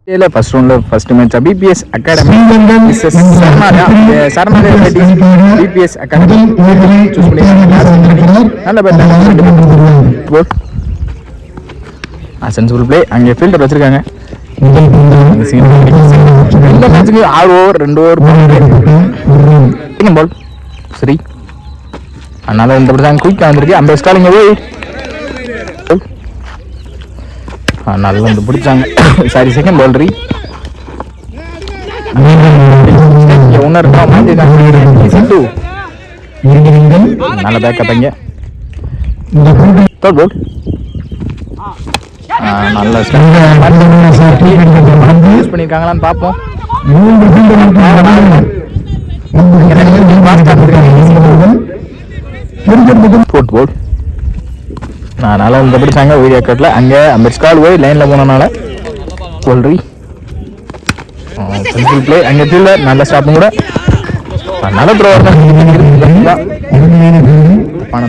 First ரவுண்ட்ல first match BBS academy Saranalaya BBS academy choose பண்ணிருக்காங்க. நல்ல பேட் சென்சிபிள் பிளே. அங்கே ஃபீல்டர் வச்சிருக்காங்க. இந்த மேட்சுக்கு 6 ஓவர் 2 ஓவர் பால் சரி. அதனால இந்த படம் குயிக்காக வந்திருக்கு. அந்த ஸ்டாலிங்க போய் நல்லா வந்து பிடிச்சாங்க. சாரி செகண்ட் பால் ரீ ஒன்று மாற்றிருக்காங்க. நல்ல பேக்கப் இங்கே தேர்ட் பால் நல்ல யூஸ் பண்ணியிருக்காங்களான்னு பார்ப்போம். ஃபோர்த் பால் நல்லா இந்த பிடிச்சாங்க. வீடியோ கட்டில் அங்கே அந்த ஸ்கால் போய் லைனில் போனனால கோல்ரி சிம்பிள் பிளே. அங்கே ஃபீல்டர் நல்ல ஸ்டாப்பும் கூட நல்ல த்ரோ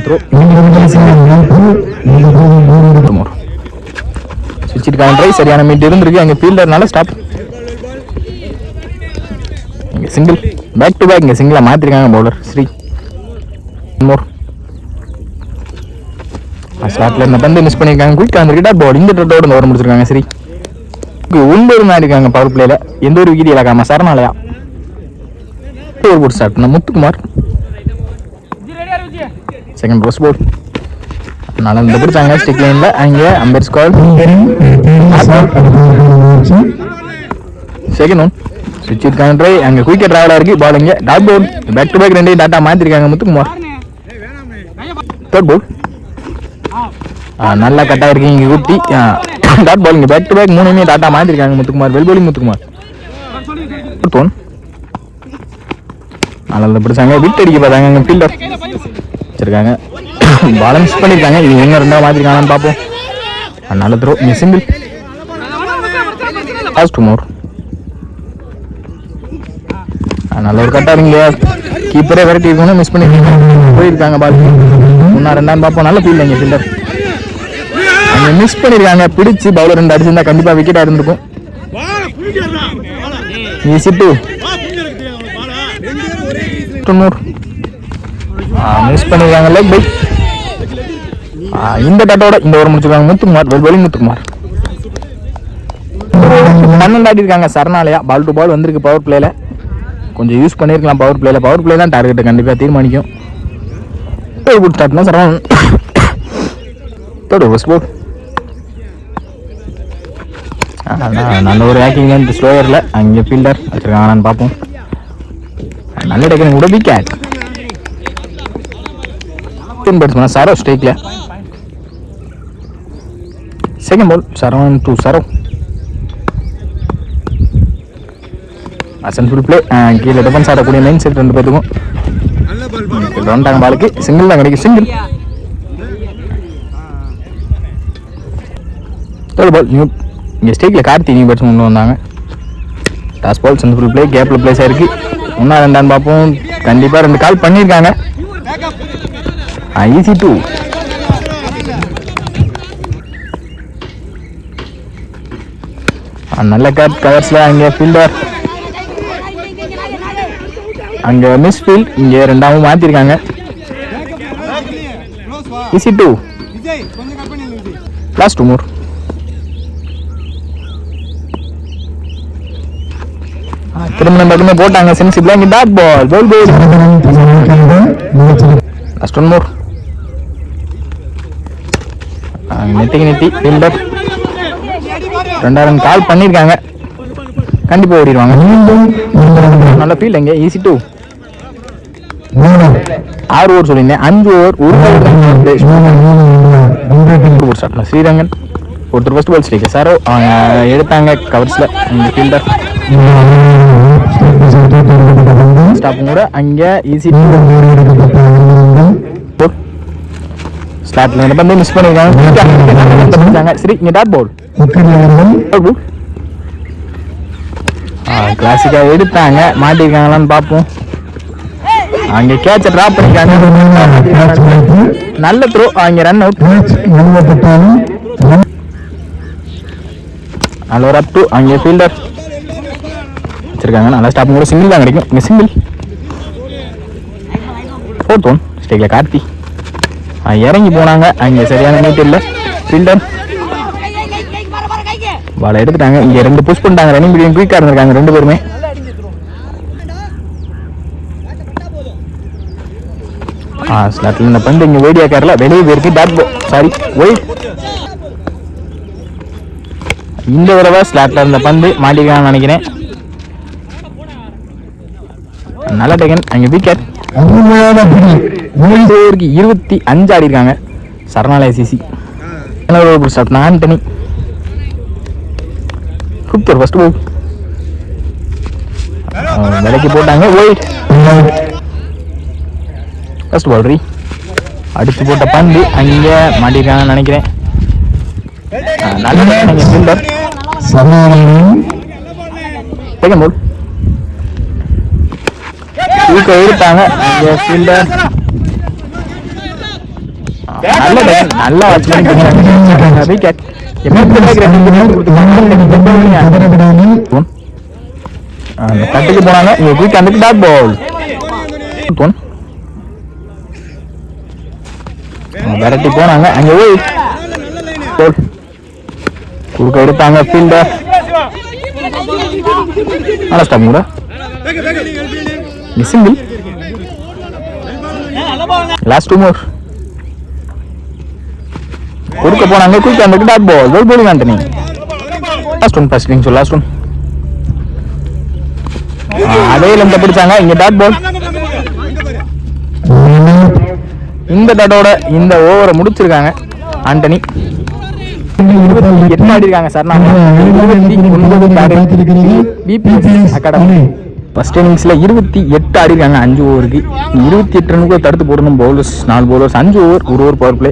த்ரோ சுவிட்சிருக்காங்க. ட்ரை சரியான மீட் இருந்திருக்கு. அங்கே ஃபீல்டர் நல்ல ஸ்டாப். இங்கே சிங்கிள் பேக் டு பேக். இங்கே சிங்கிளாக மாற்றிருக்காங்க பவுலர் ஸ்ரீ மோர். ஸ்டார்ட்ல இந்த பந்து மிஸ் பண்ணியிருக்காங்க. குயிக்காக அந்த ரிட்டார்ட் பால் இந்த டட்டோட ஓவர் முடிச்சிருக்காங்க. சரி 9 மேட்ச் இருக்காங்க பவர் பிளேல. எந்த ஒரு விக்கெட் இழக்காம சரணாலயா ஒரு போட் ஸ்டார்ட். முத்துக்குமார் செகண்ட் ரோஸ் போல் நல்லா இந்த பிடிச்சாங்க ஸ்டிக் லைன்ல. அங்கே அம்பேர் ஸ்கால் செகண்ட் ஒன் சுவிட்ச் இருக்காங்க. ட்ரை அங்கே குயிக்கெட் டிராவலா இருக்கு. பால் இங்கே dot ball back to back 2 டாட்டா மாத்திருக்காங்க முத்துக்குமார். தேர்ட் போல் நல்லா கட்டாக இருக்கு. இங்கே ஊட்டி டாட் பால். இங்கே பேக் டு பேக் 3 டாட்டா மாற்றிருக்காங்க முத்துக்குமார். வெல்போலி முத்துக்குமார் தோன் நல்லா பிடிச்சாங்க. விட் அடிக்க பார்த்தாங்க. அங்கே ஃபீல்டர் வச்சிருக்காங்க. பால் மிஸ் பண்ணியிருக்காங்க. இது எங்கே 2 மாற்றிருக்காங்கன்னு பார்ப்போம். நல்ல த்ரோ. இங்கே சிங்கிள் லாஸ்ட் மோர் நல்ல ஒரு கட்டாக இருங்க. கீப்பரே வெரைட்டி இருக்கணும். மிஸ் பண்ணியிருக்காங்க. போயிருக்காங்க பால். 1-2 பார்ப்போம். நல்ல ஃபீல்டு இங்கே ஃபீல்டர் அங்கே மிஸ் பண்ணியிருக்காங்க. பிடிச்சி பவுலர் 2 அடிச்சிருந்தா கண்டிப்பாக விக்கெட்டாக இருந்திருக்கும். ஈஸி டூ மிஸ் பண்ணியிருக்காங்க. லெக் பை இந்த டட்டோட இந்த ஓவர் முடிச்சிருக்காங்க முத்துக்குமார். வெல்போலி முத்துக்குமார் 12 ஆடிருக்காங்க சரணாலயா. பால் டு பால் வந்திருக்கு பவர் பிளேல. கொஞ்சம் யூஸ் பண்ணியிருக்கலாம் பவர் பிளேல. பவர் பிளே தான் டார்கெட்டை கண்டிப்பாக தீர்மானிக்கும். குட் ஸ்டார்ட்னா சரவணன் தேர்ட் ஓவர் ஸ்போர்ட் நல்ல ஒரு ஆக்கிங் இந்த ஸ்லோயரில். அங்கே ஃபீல்டர் வச்சிருக்காங்கன்னு பார்ப்போம். நல்ல டேக்கன் கூட விக்கெட். பேட்ஸ்மேன் சரவ் ஸ்டேக்ல. Second ball Saravanan to Sarav. அசன் ஃபுல் பிளே. கீழே டிஃபென்ஸ் ஆடக்கூடிய மெயின் செட் 2 பேருக்கும் ரவுண்டாங்க. பாலுக்கு சிங்கிள் தான் கிடைக்கும். Single third ball new. இங்கே ஸ்டேக்கில் கார்த்தி நியூ பேட்ஸ்மேன் கொண்டு வந்தாங்க. Toss ball simple play. கேப்பில் பிளேஸ் ஆயிருக்கு. 1-2 பார்ப்போம். கண்டிப்பாக 2 கால் பண்ணியிருக்காங்க. ஈஸி டூ நல்ல கேட் கவர்ஸில். அங்கே ஃபீல்டர் அங்கே மிஸ் ஃபீல்ட். இங்கே 2 மாற்றிருக்காங்க. ஈஸி டூ லாஸ்ட் 2 மோர். திரும்ப பக்கமே போட்டாங்க சென்சிபிளா. இங்கே டாட் பால் பால் பால் லாஸ்ட் 1 மோர். நெட்டி ஃபீல்டர் 2 கால் பண்ணியிருக்காங்க. கண்டிப்பாக ஓடிடுவாங்க. நல்ல ஃபீல்ட். எங்கே ஈஸி டூ 6 ஓவர் சொல்லியிருந்தேன். 5 ஓவர் 1 ஸ்டார்ட். ஸ்ரீரங்கன் ஒருத்தர் ஃபர்ஸ்ட் பால் ஸ்டேக் சாரோ எடுத்தாங்க கவர்ஸில். இந்த ஃபீல்டர் ஸ்டாப்பும் கூட. அங்கே ஈஸி ஸ்டார்ட்ல வந்து மிஸ் பண்ணிருக்காங்க. சரி இங்கே டாட் பால் கிளாசிக்கா எடுத்தாங்க. மாட்டிருக்காங்களான்னு பார்ப்போம். அங்கே கேட்ச டிராப் பண்ணிருக்காங்க. நல்ல த்ரோ. அங்கே ரன் அவுட். நல்ல ஒரு அப் டூ அங்கே ஃபீல்டர் வச்சிருக்காங்க. நல்லா ஸ்டாப் கூட சிங்கிள் தான் கிடைக்கும். இங்கே சிங்கிள் 4th ஒன் ஸ்டேக்கில் கார்த்தி இறங்கி போனாங்க. அங்கே சரியான நீட் இல்லை. ஃபீல்டர் பாலை எடுத்துட்டாங்க. இங்கே 2 புஷ் பண்ணிட்டாங்க. ரன்னிங் மீடியம் குயிக்காக இருந்திருக்காங்க 2 பேருமே. ஸ்லாட்டில் இந்த பந்து இங்கே வேடியா கேரளா வெளியே போயிருக்கு. Sorry white. இந்த தடவை ஸ்லாட்டில் இருந்த பந்து மாட்டிருக்கான்னு நினைக்கிறேன். நல்ல டேக்கன். அங்கே விக்கெட். 25 ஆடி இருக்காங்க Saranalaya CC. Antony 5th over first ball விலைக்கு போட்டாங்க. ஒயிட். ஃபர்ஸ்ட் பால் அடிச்சு போட்ட பந்து அங்கே மாட்டிருக்காங்கன்னு நினைக்கிறேன். நல்ல ஃபீல்டர். செகண்ட் பால் தூக்க எடுத்தாங்க. அங்கே ஃபீல்டர் நல்லா வாட்ச் பண்ணி விக்கெட். கட்டுக்கு போனாங்க. இங்க குயிக் அந்த டாட் பால் விரட்டி போனாங்க. அங்கே ஒயிட். குறுக்க எடுத்தாங்க ஃபீல்டர். நல்லா ஸ்டாப் கூட சிங்கிள். லாஸ்ட் 2 மோர் குறுக்க போனாங்க. குயிக் அந்த dot ball well bowling Antony. Last one first innings last one அதே லெந்த பிடிச்சாங்க. இங்க டாட் பால். இந்த டாட்டோட இந்த ஓவரை முடிச்சிருக்காங்க ஆண்டனி. 28 ஆடி இருக்காங்க சார். அகாடமி ஃபர்ஸ்ட் இன்னிங்ஸ்ல 28 ஆடி இருக்காங்க 5 ஓவருக்கு. 28 ரன்னுக்கு தடுத்து போடணும். Bowlers 4 bowlers 5 over 1 over power play.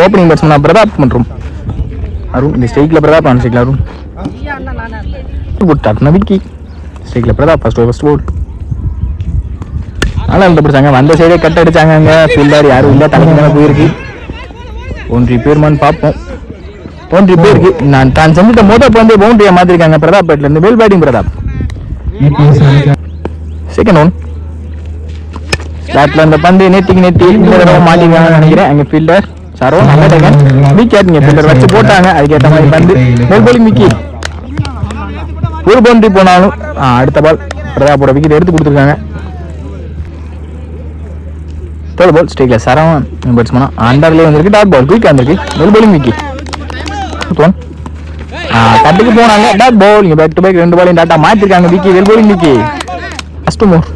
Opening batsman Prathap மற்றும் அருண். இந்த ஸ்ட்ரைக்ல பிரதாப் ஆன் ஸ்ட்ரைக்ல அருண். போட்டாட்னா விக்கி. ஸ்ட்ரைக்ல Prathap first over first ball நல்லா இருந்து பிடிச்சாங்க. வந்த சைடே கட் அடிச்சாங்க. அங்கே ஃபீல்டர் யாரும் இல்லை. தலைக்கு மேலே போயிருக்கு. பவுண்டரி பேருமான்னு பார்ப்போம். பவுண்டரி பேருக்கு நான் தான் செஞ்சுட்ட மொதல் வந்து பவுண்டரியை மாற்றிருக்காங்க பிரதாப் பேட்லேருந்து. Well batting Prathap. Second one ஸ்லாட்டில் அந்த பந்து நெட்டிக்கு நெட்டி இந்த தடவை மாட்டிருக்காங்கன்னு நினைக்கிறேன். அங்கே ஃபீல்டர் சாரோ நல்ல டேக்கன். விக்கெட். இங்கே ஃபீல்டர் வச்சு போட்டாங்க. அதுக்கேற்ற மாதிரி பந்து வெல் போலிங் விக்கி. ஒரு பவுண்டரி போனாலும் அடுத்த பால் பிரதாப்போட விக்கெட் எடுத்து கொடுத்துருக்காங்க. தேர்ட் பால் ஸ்ட்ரைக்ல சரவன் பேட்ஸ்மேனா அண்டர்லேயே வந்திருக்கு. டாட் பால் குயிக்காக வந்திருக்கு. Well bowling Vicky. கட்டுக்கு போனாங்க. Dot ball. இங்கே பேக் டு பேக் 2 பாலையும் டாட்டா மாற்றிருக்காங்க. Vicky. Well bowling Vicky. First more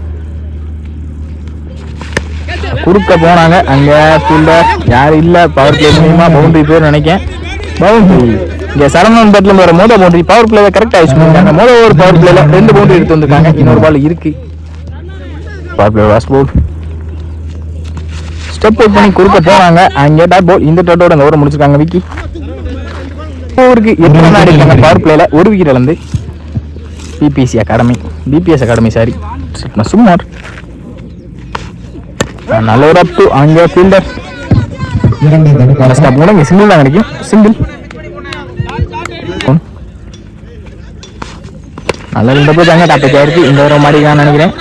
குறுக்க போனாங்க. அங்கே ஃபீல்டர் யாரும் இல்லை. பவர் பிளே மூலியமா பவுண்டரி பேர் நினைக்கேன். பவுண்டரி இங்கே சரவணன் பேட்ல வர மோத பவுண்டரி பவர் பிளேவை கரெக்டாக யூஸ் பண்ணிருக்காங்க. மோத ஒரு பவர் பிளேல 2 பவுண்டரி எடுத்து வந்திருக்காங்க. இன்னொரு பால் இருக்கு. Power play last ball step out பண்ணி குறுக்க போனாங்க. அங்கே டாட் பால். இந்த டாட்டோட அந்த ஓவர் முடிச்சிருக்காங்க. விக்கி ஓவருக்கு 8 ரன் ஆடிருக்காங்க பவர் பிளேல. 1 விக்கெட் இழந்து. பிபிஎஸ் அகாடமி சாரி சுமார் நல்ல ஒரு அப் டூ. அங்கே ஃபீல்டர் ஸ்டாப் கூட இங்கே சிங்கிள் தான் கிடைக்கும். சிங்கிள் நல்ல 2 போய் தாங்க டாப் ஆயிருக்கு. இந்த ஒரு மாதிரி தான் நினைக்கிறேன்.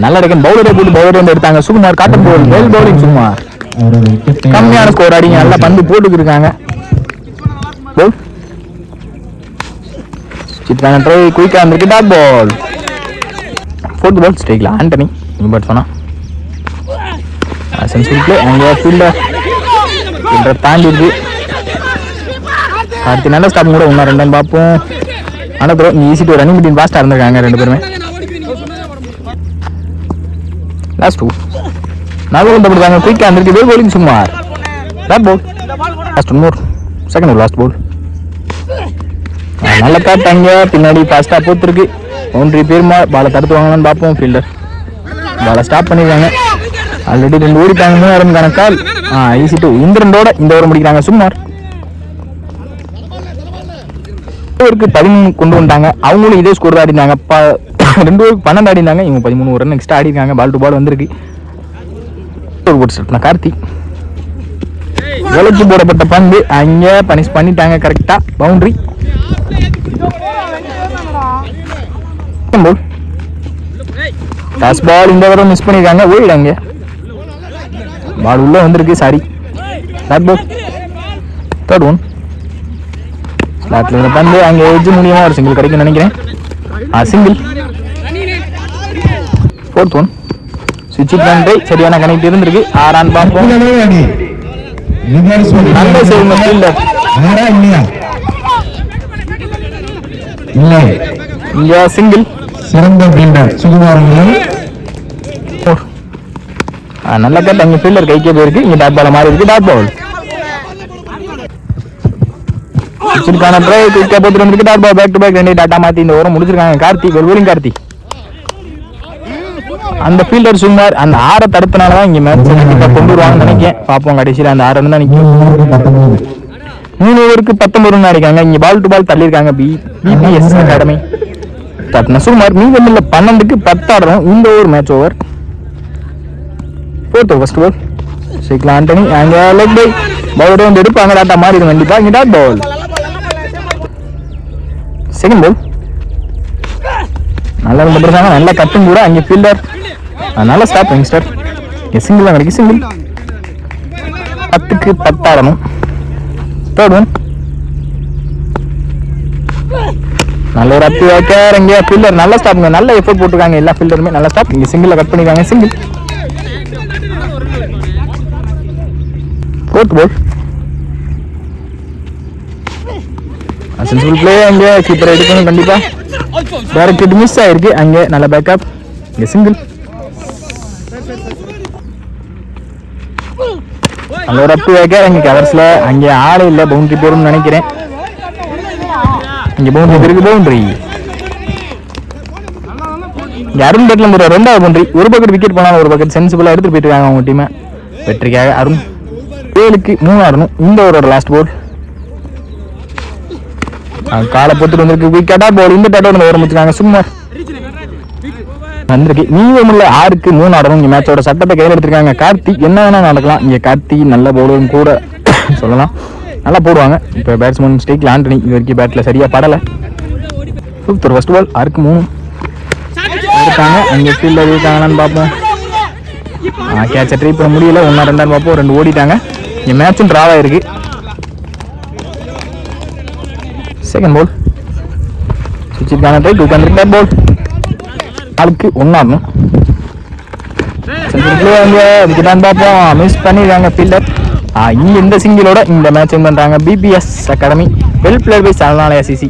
நல்ல டேக்கன். பவுலரை போட்டு பவுலர் வந்து எடுத்தாங்க. சுகுமார் காட்டன் போல் வெல் பவுலிங். சுகுமார் கம்மியான ஸ்கோர் அடிங்க. நல்லா பந்து போட்டுக்கு இருக்காங்க. சித்ரான ட்ரை குயிக்காக வந்திருக்கு. Dot ball. 4th பால் ஸ்ட்ரைக்ல ஆண்டனி பேட்ஸ்மேனா சென்சுரி பிளே. அங்கே ஃபீல்டர் தாண்டி இருக்கு. அடுத்து நல்ல ஸ்டாப் கூட இன்னும் 2 ரன் பார்ப்போம். ஆனால் bro easy to running between ஃபாஸ்ட்டாக இருந்திருக்காங்க 2 பேருமே. லாஸ்ட் 2 நாலு கொண்டு போடுறாங்க. குயிக்காக இருந்திருக்கு. வெல் போலிங் சுமார். Dot ball. Last 1 more second ball last ball. நல்ல காட். அங்கே பின்னாடி ஃபாஸ்ட்டாக போத்துருக்கு. பவுண்டரி பேருமா பாலை தடுத்து வாங்கலான்னு பார்ப்போம். ஃபீல்டர் பாலை ஸ்டாப் பண்ணிருக்காங்க. ஆல்ரெடி 2 ஓடிட்டாங்க. 3 ரன் கணக்கால் ஈஸி டூ. இந்த 2ஓட இந்த ஓவர் முடிக்கிறாங்க. சுமார் ஓவருக்கு 13 கொண்டு வந்துட்டாங்க. அவங்களும் இதே ஸ்கோர் தான் ஆடினாங்க. 2 ஓவருக்கு 12 ஆடினாங்க. இவங்க 13 ரன் எக்ஸ்ட்ரா ஆடிருக்காங்க. பால் டு பால் வந்திருக்கு. போட்டு கார்த்தி விலைக்கு போடப்பட்ட பந்து அங்கே பனிஷ் பண்ணிட்டாங்க கரெக்டா. பவுண்டரி. டாஸ் பால் இந்த தடவை மிஸ் பண்ணிருக்காங்க. ஓடிடாங்க. பால் உள்ள வந்திருக்கு. Sorry, dot ball. Third one. ஸ்லாட்ல இருந்த பந்து அங்கே எஜ்ஜு மூலியமா ஒரு சிங்கிள் கிடைக்கும் நினைக்கிறேன். சிங்கிள். Fourth one. சுவிட்ச் பண்றே சரியான கனெக்ட் இருந்திருக்கு. ஆறான் பார்ப்போம். நல்ல சேவ் ஃபீல்டர். இங்க சிங்கிள். சிறந்த ஃபீல்டர் சுகுமாரன். நல்ல கட். அங்க ஃபீல்டர் கைக்கே போயிருக்கு. இங்க டாட் பால் மாறி இருக்கு. Dot ball. சுவிட்சுக்கான ட்ரை குயிக்கா போட்டு வந்திருக்கு. Dot ball. Back to back 2 டாட்டா மாத்தி இந்த ஓவர் முடிச்சிருக்காங்க. கார்த்தி வெல்வரிங். கார்த்தி அந்த ஃபீல்டர் சுமார் அந்த 6 தடுத்தனாலதான் இங்க மேட்ச் கொண்டு வருவாங்கன்னு நினைக்கிறேன். பாப்போம் கடைசியில் அந்த 6 தான் நிற்கும். 3 ஓவருக்கு 19 ரன் அடிக்காங்க. இங்க பால் டு பால் தள்ளியிருக்காங்க. பிபிஎஸ் அகாடமி தட்டின சுமார் மீதமில்ல 12க்கு 10 ஆடுறோம். இந்த over match over. Fourth first ball. சைக்கிள் ஆண்டனி அங்க லெக் பை பவுலர் வந்து எடுப்பாங்க. டாட்டா மாறி கண்டிப்பா. இங்க டாட் பால். Second ball. நல்லா பண்ணிருக்காங்க. நல்ல கட்டும் கூட. அங்கே ஃபீல்டர் நல்ல ஸ்டாப் யங்ஸ்டர். சிங்கிள் தான் கிடைக்கும். சிங்கிள். 10க்கு 10 ஆடணும். Third one. நல்ல ஒரு அப்பு வைக்கார். இங்கே ஃபீல்டர் நல்ல ஸ்டாப்ங்க. நல்ல எஃபோர்ட் போட்டுருக்காங்க எல்லா ஃபீல்டருமே. நல்ல ஸ்டாப். இங்கே சிங்கிள் கட் பண்ணிருக்காங்க. Single. Fourth ball. Sensible play. அங்கே கீப்பர் எடுக்கணும் கண்டிப்பா. டைரக்ட் மிஸ் ஆயிருக்கு. அங்கே நல்ல பேக்கப். இங்கே சிங்கிள். அங்கே ஒரு அப்பு வைக்கார். அங்கே கவர்ஸ்ல அங்கே ஆளே இல்லை. பவுண்டரி போடும்னு நினைக்கிறேன். இங்கே பவுண்டரி இருக்கு. பவுண்டரி. இங்கே அருண் பேட்ல ஒரு 2வது பவுண்டரி. ஒரு பக்கெட் விக்கெட் போனாலும் ஒரு பக்கெட் சென்சிபிளா எடுத்துட்டு போயிட்டு இருக்காங்க அவங்க டீமை. வெற்றிக்காக அருண் 7க்கு 3 ஆடணும். இந்த ஒரு லாஸ்ட் போல் காலை போட்டுட்டு வந்திருக்கு. விக்கெட்டா போல். இந்த டாட்டோட ஓரம் வச்சுக்காங்க. சும்மா வந்திருக்கு. மீதமுள்ள 6க்கு 3 ஆடணும். இங்க மேட்சோட சட்டத்தை கையில் எடுத்திருக்காங்க. கார்த்தி என்ன வேணா நடக்கலாம். இங்க கார்த்தி நல்ல பவுலரும் கூட சொல்லலாம். நல்லா போடுவாங்க. இப்போ பேட்ஸ்மேன் ஸ்டேக்ல ஆண்டனி இது வரைக்கும் பேட்ல சரியா படல. Fifth first ball. 6க்கு 3 இருக்காங்க. அங்கே ஃபீல்டர் இருக்காங்களான்னு பார்ப்போம். கேட்ச ட்ரை பண்ண முடியல. 1 2 பார்ப்போம். 2 ஓடிட்டாங்க. இங்க மேட்சும் டிராவ் ஆயிருக்கு. Second ball. சுவிட்சுக்கான ட்ரை குயிக் அந்த பேட் பால். 4க்கு 1 ஆடணும். அதுக்குதான் பார்ப்போம். மிஸ் பண்ணிருக்காங்க ஃபீல்டர். இந்த சிங்கிளோட இந்த மேட்ச் பண்றாங்க. BBS academy. Well player by Saranalaya CC.